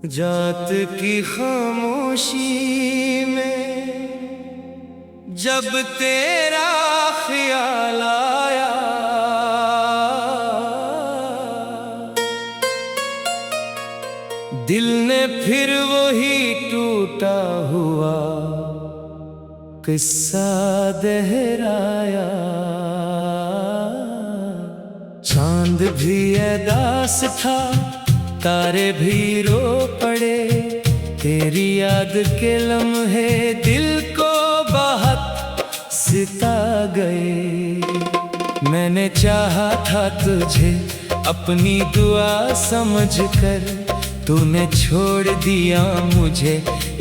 जात की खामोशी में जब तेरा ख्याल आया, दिल ने फिर वही टूटा हुआ किस्सा दोहराया। चांद भी उदास था, तारे भी रो पड़े, तेरी याद के लम्हे दिल को बहुत सिता गए। मैंने चाहा था तुझे अपनी दुआ समझकर, तूने छोड़ दिया मुझे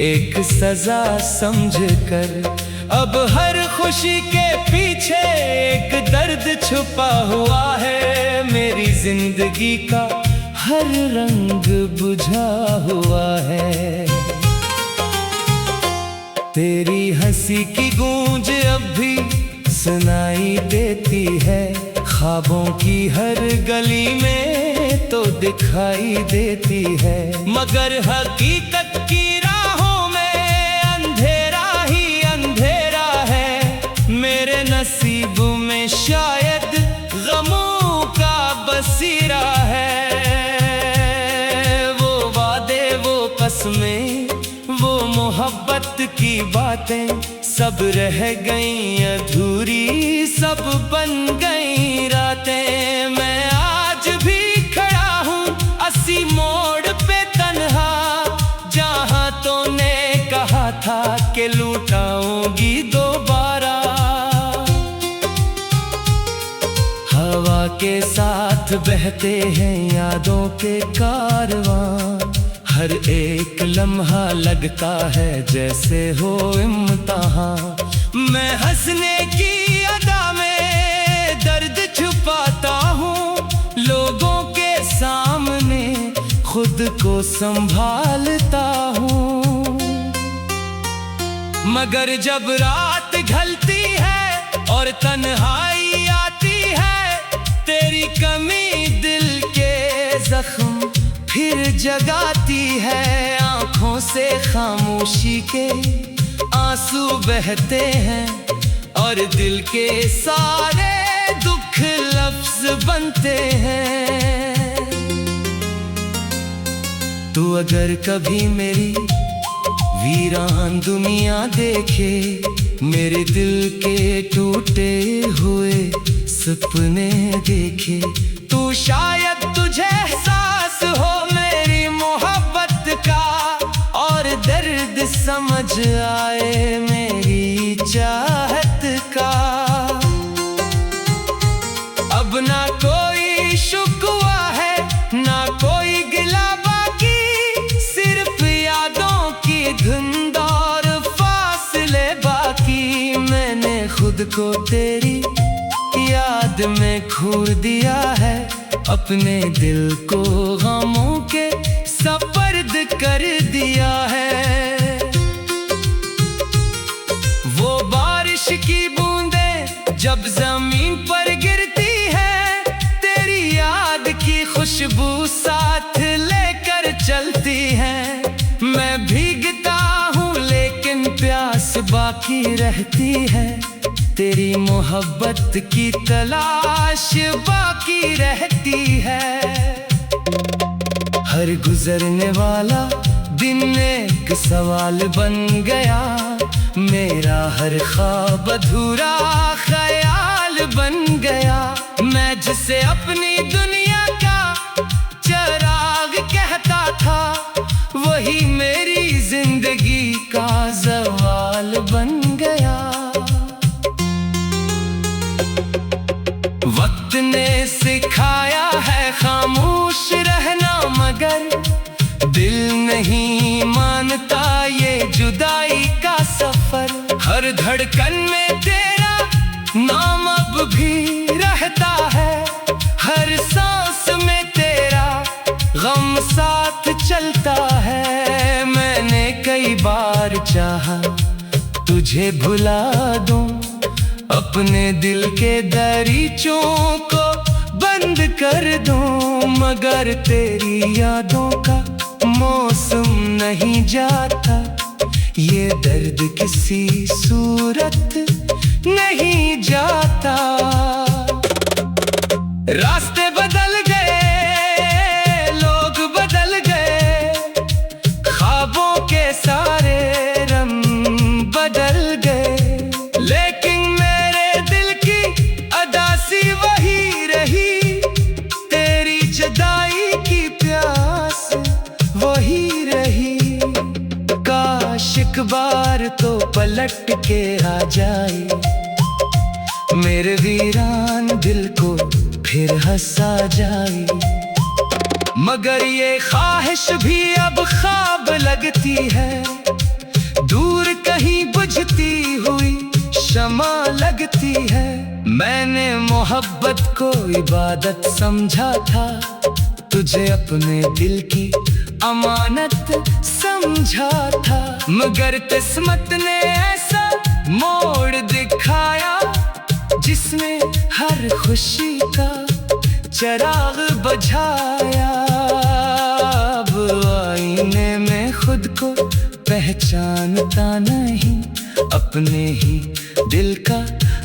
एक सजा समझकर। अब हर खुशी के पीछे एक दर्द छुपा हुआ है, मेरी जिंदगी का हर रंग बुझा हुआ है। तेरी हंसी की गूंज अब भी सुनाई देती है, ख्वाबों की हर गली में तो दिखाई देती है। मगर हकीकत की राहों में अंधेरा ही अंधेरा है, मेरे नसीब में शायद गमों का बसीरा है। में वो मोहब्बत की बातें सब रह गईं अधूरी, सब बन गईं रातें। मैं आज भी खड़ा हूँ अस्सी मोड़ पे तन्हा, जहाँ तूने कहा था कि लौटाऊंगी दोबारा। हवा के साथ बहते हैं यादों के कारवां, हर एक लम्हा लगता है जैसे हो इम्तिहान। मैं हंसने की अदा में दर्द छुपाता हूँ, लोगों के सामने खुद को संभालता हूँ। मगर जब रात ढलती है और तन्हाई आती है, तेरी कमी दिल के जख्म फिर जगाती है। आंखों से खामोशी के आंसू बहते हैं और दिल के सारे दुख लफ्ज बनते हैं। तू अगर कभी मेरी वीरान दुनिया देखे, मेरे दिल के टूटे हुए सपने देखे, तू शायद तुझे एहसास हो मेरी मोहब्बत का, और दर्द समझ आए मेरी चाहत का। अब ना कोई शुक्वा है ना कोई गिला बाकी, सिर्फ यादों की धुंध और फासले बाकी। मैंने खुद को तेरी याद में खो दिया है, अपने दिल को गमों के सपर्द कर दिया है। वो बारिश की बूंदें जब जमीन पर गिरती है, तेरी याद की खुशबू साथ लेकर चलती है। मैं भीगता हूँ लेकिन प्यास बाकी रहती है, तेरी मोहब्बत की तलाश बाकी रहती है। हर गुजरने वाला दिन एक सवाल बन गया, मेरा हर ख्वाब अधूरा ख्याल बन गया। मैं जिसे अपनी दुनिया का चिराग कहता था, वही मेरी जिंदगी का ज़वाल बन गया। वक्त ने सिखाया है खामोश रहना, मगर दिल नहीं मानता ये जुदाई का सफर। हर धड़कन में तेरा नाम अब भी रहता है, हर सांस में तेरा गम साथ चलता है। मैंने कई बार चाहा तुझे भुला दूं, अपने दिल के दरीचों को बंद कर दूं, मगर तेरी यादों का मौसम नहीं जाता, ये दर्द किसी सूरत नहीं जाता। रास्ते बदल गए, लोग बदल गए, ख्वाबों के सारे रंग बदल गए, लेकिन मेरे दिल की अदासी वही रही, तेरी जुदाई की प्यास वही रही। काश एक बार तो पलट के आ जाए, मेरे वीरान दिल को फिर हंसा जाए। मगर ये ख्वाहिश भी अब ख्वाब लगती है, दूर कहीं बुझती हुई शमा लगती है। मैंने मोहब्बत को इबादत समझा था, तुझे अपने दिल की अमानत समझा था। मगर किस्मत ने ऐसा मोड़ दिखाया, जिसने हर खुशी का चिराग बुझाया। अब आईने में खुद को पहचानता नहीं, अपने ही दिल का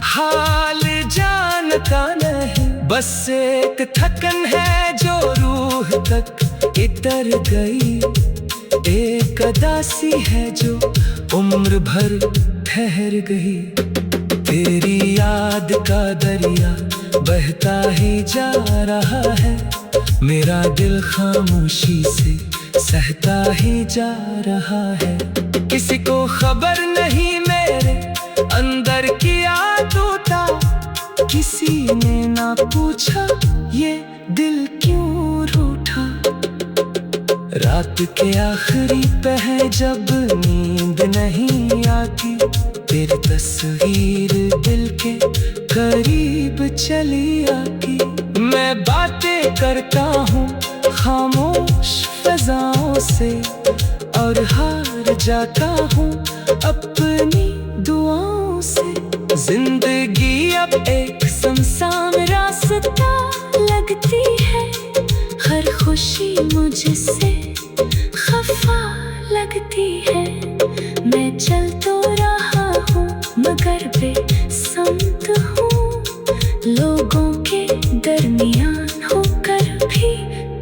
हाल जानता नहीं। बस एक थकन है जो रूह तक इतर गई, एक उदासी है जो उम्र भर ठहर गई। तेरी याद का दरिया बहता ही जा रहा है, मेरा दिल खामोशी से सहता ही जा रहा है। किसी को खबर नहीं मेरे अंदर क्या टूटा, किसी ने ना पूछा ये दिल क्यों रूठा। रात के आखिरी पहर जब नींद नहीं आती, तेरी तस्वीर दिल के करीब चली आती। मैं बातें करता हूँ खामोश फज़ाओं से, और हार जाता हूँ अपनी दुआओं से। जिंदगी अब एक सुनसान रास्ता लगती है, हर खुशी मुझसे खफा लगती है। मैं चल तो रहा हूँ मगर बेसमत हूँ, लोगों के दरमियान होकर भी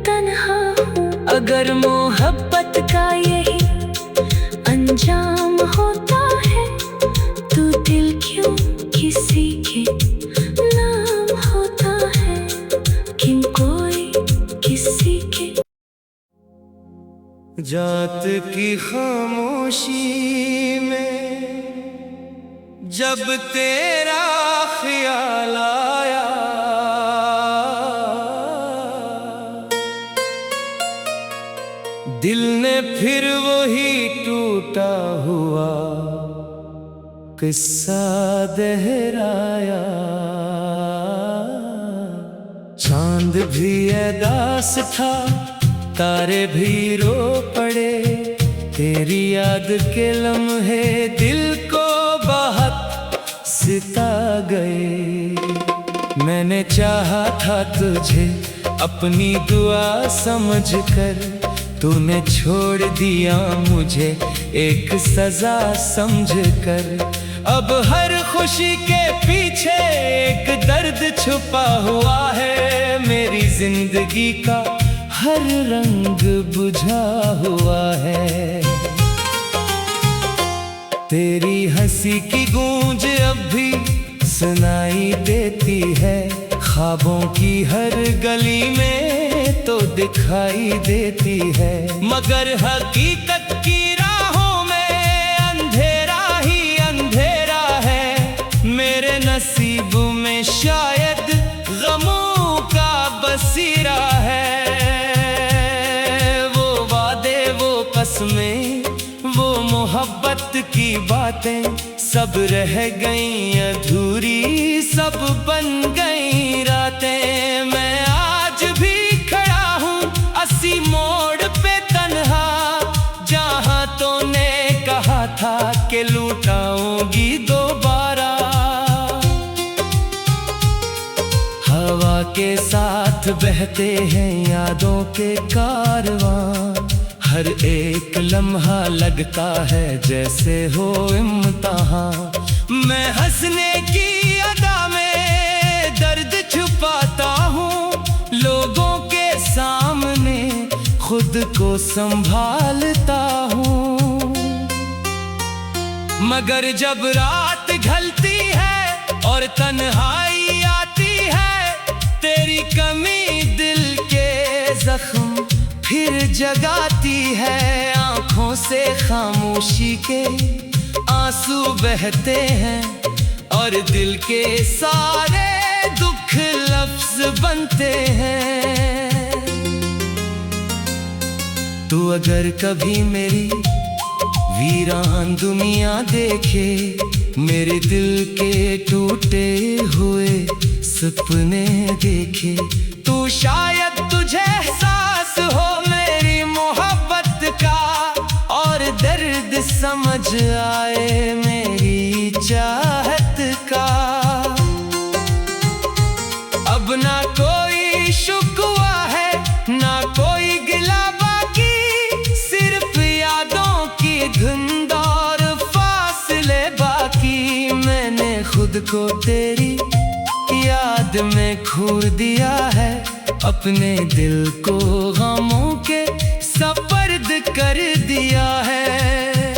तन्हा हूँ। अगर मोहब्बत का यही अंजाम होता है, तो दिल क्यों किसी के नाम होता है, क्यों कोई किसी के। जात की खामोशी में जब तेरा ख्याल आया, दिल ने फिर वही टूटा हुआ किस्सा दोहराया। चांद भी उदास था, तारे भी रो पड़े, तेरी याद के लम्हे दिल को बहुत सिता गए। मैंने चाहा था तुझे अपनी दुआ समझकर, तूने छोड़ दिया मुझे एक सजा समझकर। अब हर खुशी के पीछे एक दर्द छुपा हुआ है, मेरी जिंदगी का हर रंग बुझा हुआ है। तेरी हंसी की गूंज अब भी सुनाई देती है, ख्वाबों की हर गली में तो दिखाई देती है। मगर हकीकत की राहों में अंधेरा ही अंधेरा है, मेरे नसीब में शायद गमों का बसीरा है। वो वादे, वो कसमें, वो मोहब्बत की बातें सब रह गई अधूरी, सब बन गई रातें। मैं आज भी खड़ा हूँ अस्सी मोड़ पे तन्हा, जहाँ तूने कहा था कि लूटाऊंगी दोबारा। हवा के साथ बहते हैं यादों के कारवां, हर हर एक लम्हा लगता है जैसे हो इम्तिहान। मैं हंसने की अदा में दर्द छुपाता हूँ, लोगों के सामने खुद को संभालता हूँ। मगर जब रात ढलती है और तन्हाई आती है, तेरी कमी दिल के जख्म फिर जगाती है। आंखों से खामोशी के आंसू बहते हैं और दिल के सारे दुख लफ्ज बनते हैं। तू अगर कभी मेरी वीरान दुनिया देखे, मेरे दिल के टूटे हुए सपने देखे, तू शायद तुझे एहसास हो मेरी मोहब्बत का, और दर्द समझ आए मेरी चाहत का। अब ना कोई शुक्वा है ना कोई गिला बाकी, सिर्फ यादों की धुंध और फासले बाकी। मैंने खुद को तेरी याद में खो दिया है, अपने दिल को गमों के सपर्द कर दिया है।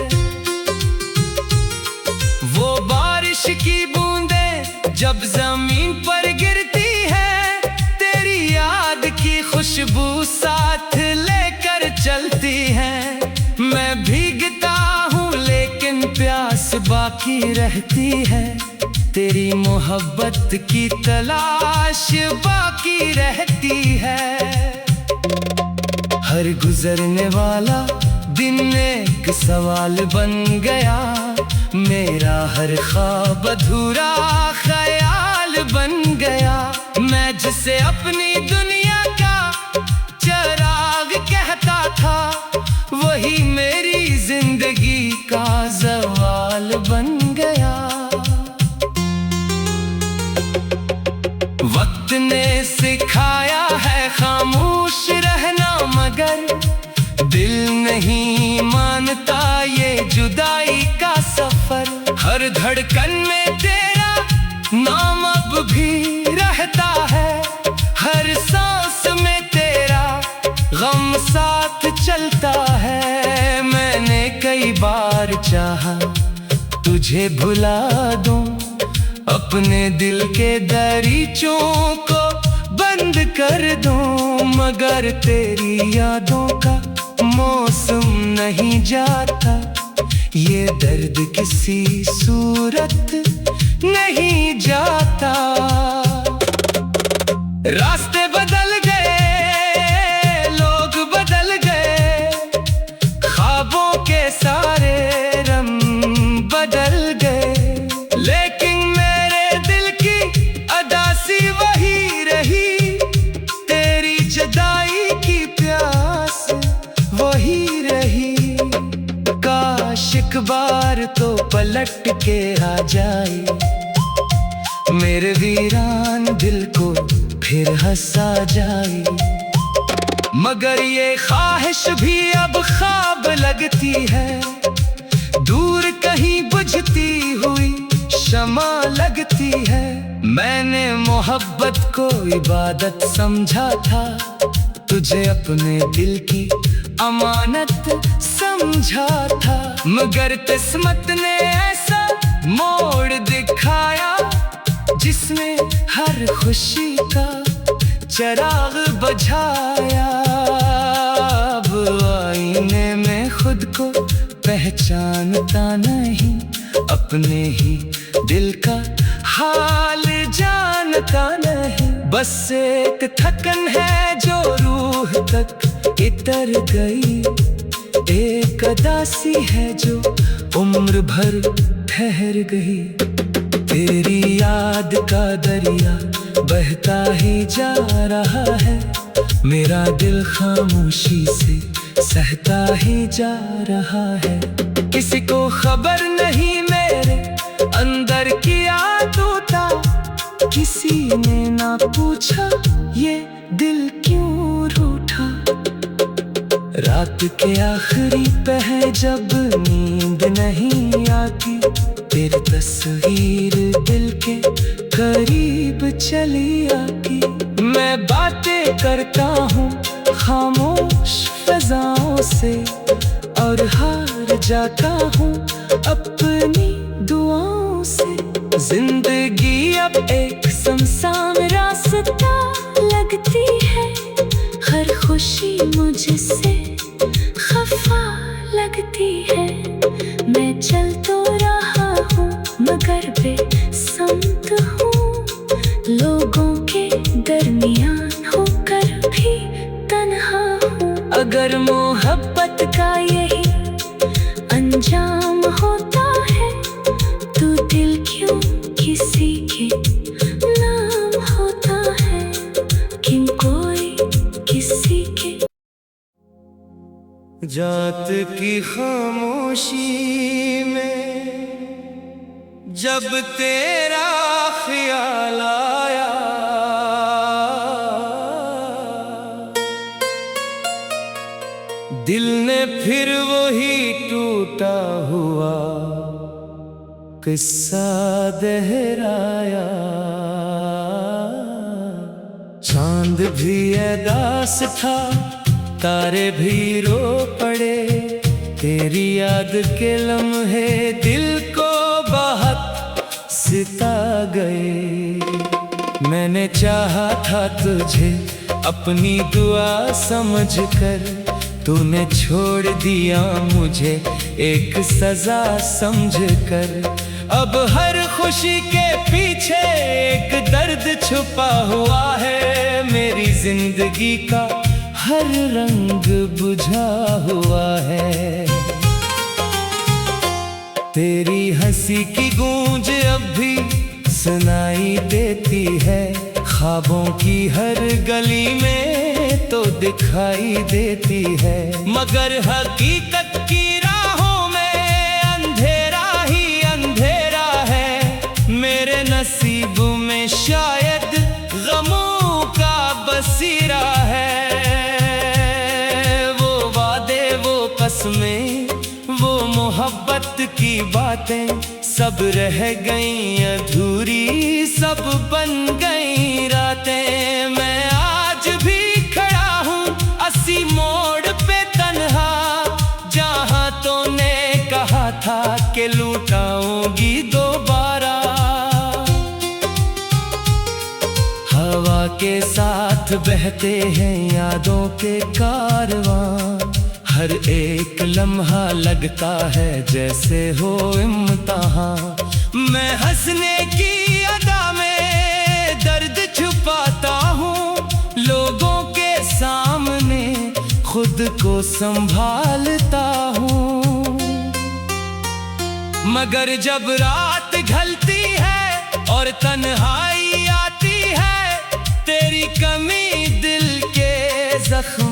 वो बारिश की बूंदें जब जमीन पर गिरती है, तेरी याद की खुशबू साथ लेकर चलती है। मैं भीगता हूँ लेकिन प्यास बाकी रहती है, तेरी मोहब्बत की तलाश बाकी रहती है। हर गुजरने वाला दिन एक सवाल बन गया, मेरा हर ख्वाब अधूरा ख्याल बन गया। मैं जिसे अपनी दुनिया का चिराग कहता था, वही मेरी जिंदगी का ज़वाल बन गया। वक्त ने सिखाया है खामोश रहना, मगर दिल नहीं मानता ये जुदाई का सफर। हर धड़कन में तेरा नाम अब भी रहता है, हर सांस में तेरा गम साथ चलता है। मैंने कई बार चाहा तुझे भुला दूं, अपने दिल के दरीचों को बंद कर दूं, मगर तेरी यादों का मौसम नहीं जाता। ये दर्द किसी सूरत नहीं जाता। रास्ते बदल गए, लोग बदल गए, ख्वाबों के सारे रंग बदल गए, लेकिन वही रही तेरी जुदाई की प्यास वही रही। काश एक बार तो पलट के आ जाए, मेरे वीरान दिल को फिर हंसा जाए। मगर ये ख्वाहिश भी अब ख्वाब लगती है, दूर कहीं बुझती हुई शमा लगती है। मैंने मोहब्बत को इबादत समझा था, तुझे अपने दिल की अमानत समझा था, मगर किस्मत ने ऐसा मोड़ दिखाया जिसमें हर खुशी का चिराग बुझाया। अब आईने में खुद को पहचानता नहीं, अपने ही दिल का हाल जानता नहीं। बस एक थकन है जो रूह तक इतर गई, एक उदासी है जो उम्र भर ठहर गई। तेरी याद का दरिया बहता ही जा रहा है, मेरा दिल खामोशी से सहता ही जा रहा है। किसी को खबर नहीं मेरे अंदर की आतुता, किसी ने ना पूछा ये दिल क्यों रूठा। रात के आखिरी पहर जब नींद नहीं आती, तेरी तस्वीर दिल के करीब चली आती। मैं बातें करता हूँ खामोश फिजाओं से और हार जाता हूँ अपनी दुआओं से। जिंदगी अब एक सुनसान रास्ता लगती है, हर खुशी मुझसे खफा लगती है। मैं चल तो रहा हूँ मगर बेसमत हूँ, लोगों के दरमियान होकर भी तन्हा हूँ। अगर मोहब्बत का यही अंजाम होता है तो दिल क्यों किसी के नाम होता है, क्यों कोई किसी के। जात की खामोशी में जब तेरा ख्याल आया, दिल ने फिर वही टूटा हुआ किस्सा दोहराया। चांद भी उदास था, तारे भी रो पड़े, तेरी याद के लम्हे दिल को बहुत सिता गए। मैंने चाहा था तुझे अपनी दुआ समझकर, तूने छोड़ दिया मुझे एक सजा समझकर। अब हर खुशी के पीछे एक दर्द छुपा हुआ है, मेरी जिंदगी का हर रंग बुझा हुआ है। तेरी हंसी की गूंज अब भी सुनाई देती है, ख्वाबों की हर गली में तो दिखाई देती है। मगर हकीकत की राहों में अंधेरा ही अंधेरा है, मेरे नसीब में शायद गमों का बसीरा है। वो वादे, वो कसमें, वो मोहब्बत की बातें सब रह गई अधूरी, सब बन गई रातें। मैं आज भी खड़ा हूँ अस्सी मोड़ पे तन्हा, जहाँ तूने कहा था कि लौटाऊंगी दोबारा। हवा के साथ बहते हैं यादों के कारवां, हर एक लम्हा लगता है जैसे हो इम्तिहान। मैं हंसने की अदा में दर्द छुपाता हूँ, लोगों के सामने खुद को संभालता हूँ। मगर जब रात ढलती है और तन्हाई आती है, तेरी कमी दिल के जख्म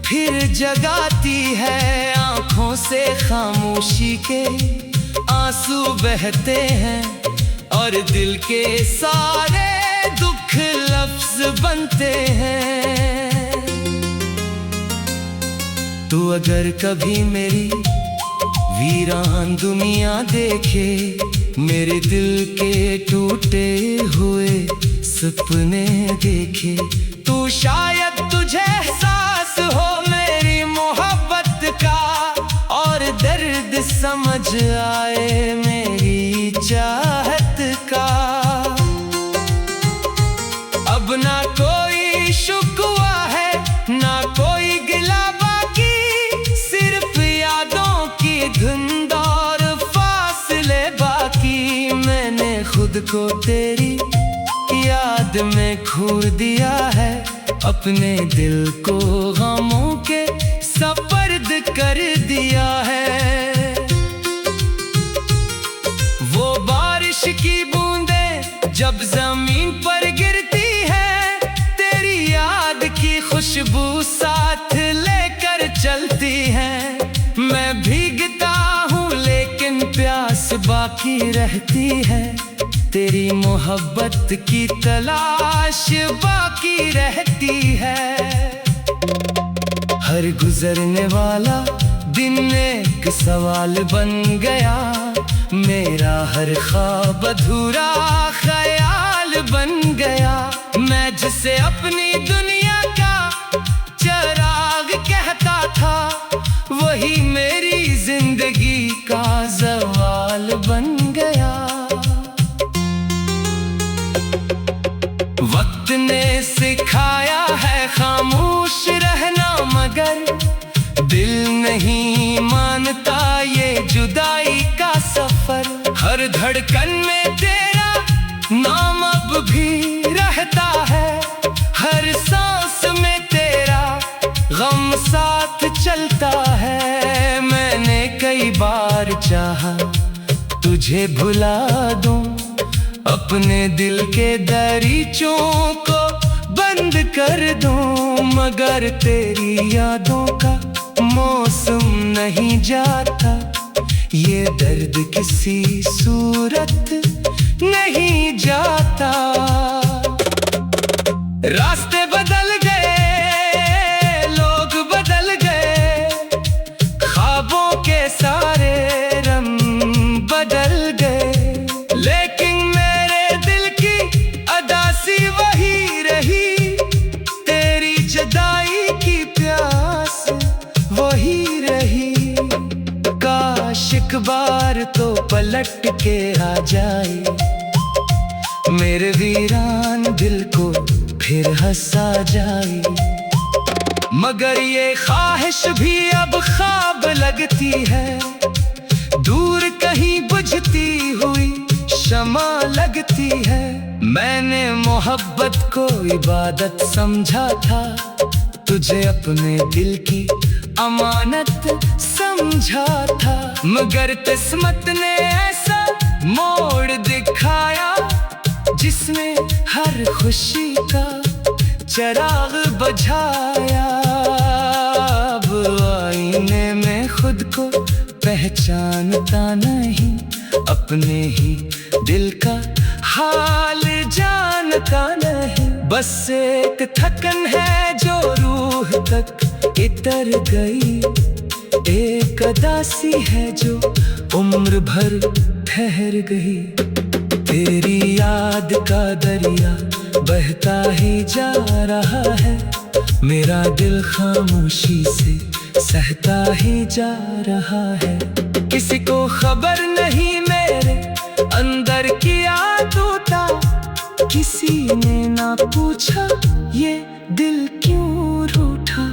फिर जगाती है। आंखों से खामोशी के आंसू बहते हैं और दिल के सारे दुख लफ्ज बनते हैं। तू अगर कभी मेरी वीरान दुनिया देखे, मेरे दिल के टूटे हुए सपने देखे, तो शायद तुझे एहसास हो मेरी मोहब्बत का और दर्द समझ आए मेरी चाहत का। अब ना कोई शुक्वा है ना कोई गिला बाकी, सिर्फ यादों की धुंध और फासले बाकी। मैंने खुद को तेरी याद में खो दिया है, अपने दिल को गमों के सपर्द कर दिया है। वो बारिश की बूंदें जब जमीन पर गिरती है, तेरी याद की खुशबू साथ लेकर चलती है। मैं भीगता हूँ लेकिन प्यास बाकी रहती है, तेरी मोहब्बत की तलाश बाकी रहती है। हर गुजरने वाला दिन एक सवाल बन गया, मेरा हर ख्वाब अधूरा ख्याल बन गया। मैं जिसे अपनी दुनिया का चिराग कहता था, वही मेरी जिंदगी का ज़वाल बन गया। वक्त ने सिखाया है खामोश रहना, मगर दिल नहीं मानता ये जुदाई का सफर। हर धड़कन में तेरा नाम अब भी रहता है, हर सांस में तेरा गम साथ चलता है। मैंने कई बार चाहा तुझे भुला दूं, अपने दिल के दरीचों को बंद कर दूं, मगर तेरी यादों का मौसम नहीं जाता। ये दर्द किसी सूरत नहीं जाता। रास्ते बदल गए, लोग बदल गए, ख्वाबों के सारे रंग बदल गए, लेकिन मेरे दिल की अदासी वही रही। तेरी जुदाई की प्यास वही रही। काश एक बार तो पलट के आ जाए, मेरे वीरान दिल को फिर हंसा जाए। मगर ये ख्वाहिश भी अब ख्वाब लगती है, दूर कहीं बुझती हुई शमा लगती है। मैंने मोहब्बत को इबादत समझा था, तुझे अपने दिल की अमानत समझा था, मगर किस्मत ने ऐसा मोड़ दिखाया जिसमें हर खुशी का चिराग बुझाया। अब आईने में खुद को पहचानता नहीं, अपने ही दिल का हाल जानता नहीं। बस एक थकन है जो रूह तक इतर गई, एक उदासी है जो उम्र भर ठहर गई। तेरी याद का दरिया बहता ही जा रहा है, मेरा दिल खामोशी से सहता ही जा रहा है। किसी को खबर नहीं मेरे अंदर की आदूता, किसी ने ना पूछा ये दिल क्यों रूठा।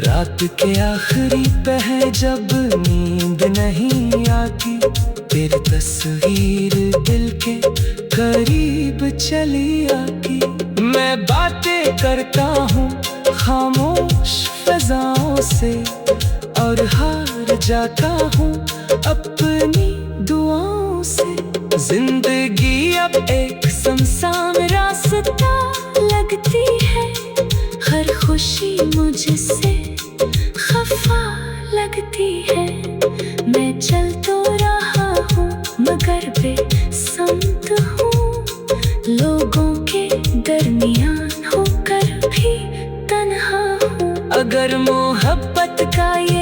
रात के आखिरी पहर जब नींद नहीं आती, तेरी तस्वीर दिल के करीब चली आती। मैं बातें करता हूँ खामोश फजाओं से, और हार जाता हूँ अपनी दुआओं से। जिंदगी अब एक सुनसान रास्ता लगती है, हर खुशी मुझसे खफा लगती है। मैं चल तो रहा हूँ मगर बेसमत हूँ, लोगों के दरमियान होकर भी तन्हा हूँ। अगर मोहब्बत का ये